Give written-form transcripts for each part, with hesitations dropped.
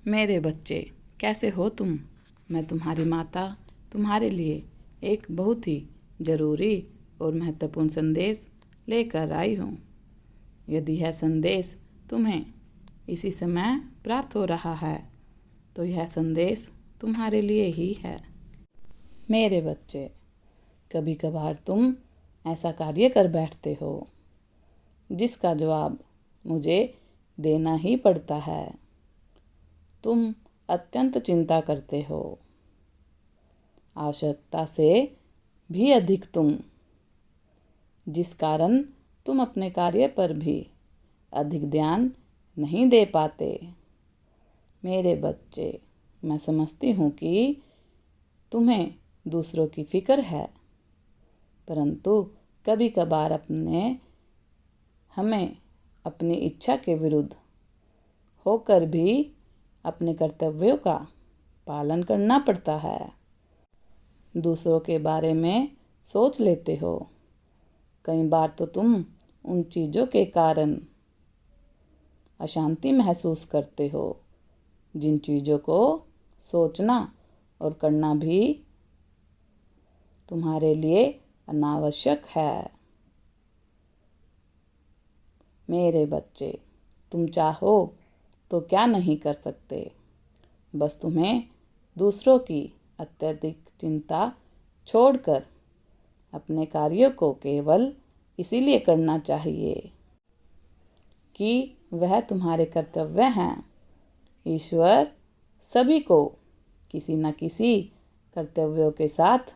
मेरे बच्चे, कैसे हो तुम? मैं तुम्हारी माता तुम्हारे लिए एक बहुत ही ज़रूरी और महत्वपूर्ण संदेश लेकर आई हूँ। यदि यह संदेश तुम्हें इसी समय प्राप्त हो रहा है तो यह संदेश तुम्हारे लिए ही है। मेरे बच्चे, कभी कभार तुम ऐसा कार्य कर बैठते हो जिसका जवाब मुझे देना ही पड़ता है। तुम अत्यंत चिंता करते हो, आवश्यकता से भी अधिक जिस कारण तुम अपने कार्य पर भी अधिक ध्यान नहीं दे पाते। मेरे बच्चे, मैं समझती हूँ कि तुम्हें दूसरों की फिक्र है, परंतु कभी कभार हमें अपनी इच्छा के विरुद्ध होकर भी अपने कर्तव्यों का पालन करना पड़ता है। दूसरों के बारे में सोच लेते हो। कई बार तो तुम उन चीज़ों के कारण अशांति महसूस करते हो जिन चीज़ों को सोचना और करना भी तुम्हारे लिए अनावश्यक है। मेरे बच्चे, तुम चाहो तो क्या नहीं कर सकते। बस तुम्हें दूसरों की अत्यधिक चिंता छोड़कर अपने कार्यों को केवल इसीलिए करना चाहिए कि वह तुम्हारे कर्तव्य हैं। ईश्वर सभी को किसी न किसी कर्तव्यों के साथ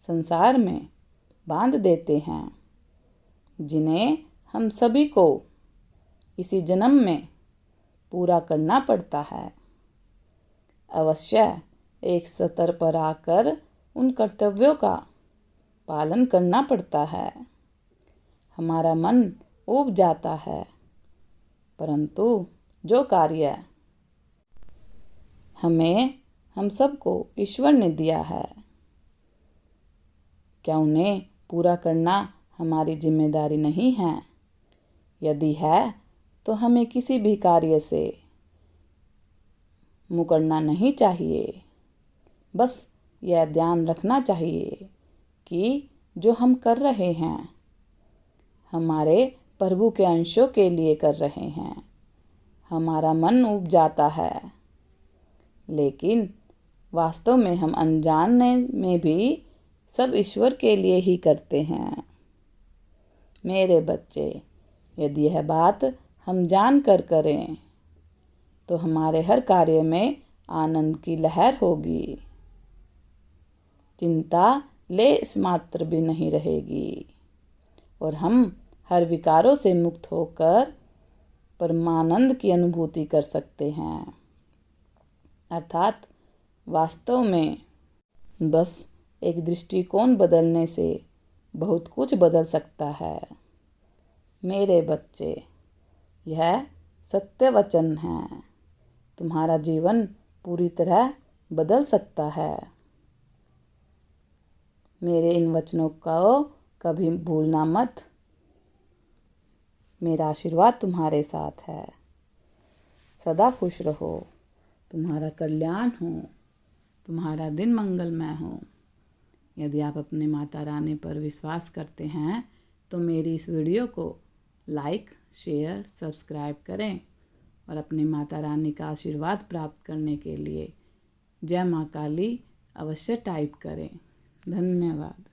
संसार में बांध देते हैं, जिन्हें हम सभी को इसी जन्म में पूरा करना पड़ता है। अवश्य एक स्तर पर आकर उन कर्तव्यों का पालन करना पड़ता है। हमारा मन ऊब जाता है, परंतु जो कार्य हम सबको ईश्वर ने दिया है, क्या उन्हें पूरा करना हमारी जिम्मेदारी नहीं है? यदि है तो हमें किसी भी कार्य से मुकरना नहीं चाहिए। बस यह ध्यान रखना चाहिए कि जो हम कर रहे हैं हमारे प्रभु के अंशों के लिए कर रहे हैं। हमारा मन ऊब जाता है, लेकिन वास्तव में हम अनजाने में भी सब ईश्वर के लिए ही करते हैं। मेरे बच्चे, यदि यह बात हम जान कर करें तो हमारे हर कार्य में आनंद की लहर होगी। चिंता लेश मात्र भी नहीं रहेगी और हम हर विकारों से मुक्त होकर परमानंद की अनुभूति कर सकते हैं। अर्थात वास्तव में बस एक दृष्टिकोण बदलने से बहुत कुछ बदल सकता है। मेरे बच्चे, यह सत्य वचन है। तुम्हारा जीवन पूरी तरह बदल सकता है। मेरे इन वचनों को कभी भूलना मत। मेरा आशीर्वाद तुम्हारे साथ है। सदा खुश रहो। तुम्हारा कल्याण हो, तुम्हारा दिन मंगलमय हो। यदि आप अपने माता रानी पर विश्वास करते हैं तो मेरी इस वीडियो को लाइक, शेयर, सब्सक्राइब करें और अपनी माता रानी का आशीर्वाद प्राप्त करने के लिए जय माँ काली अवश्य टाइप करें। धन्यवाद।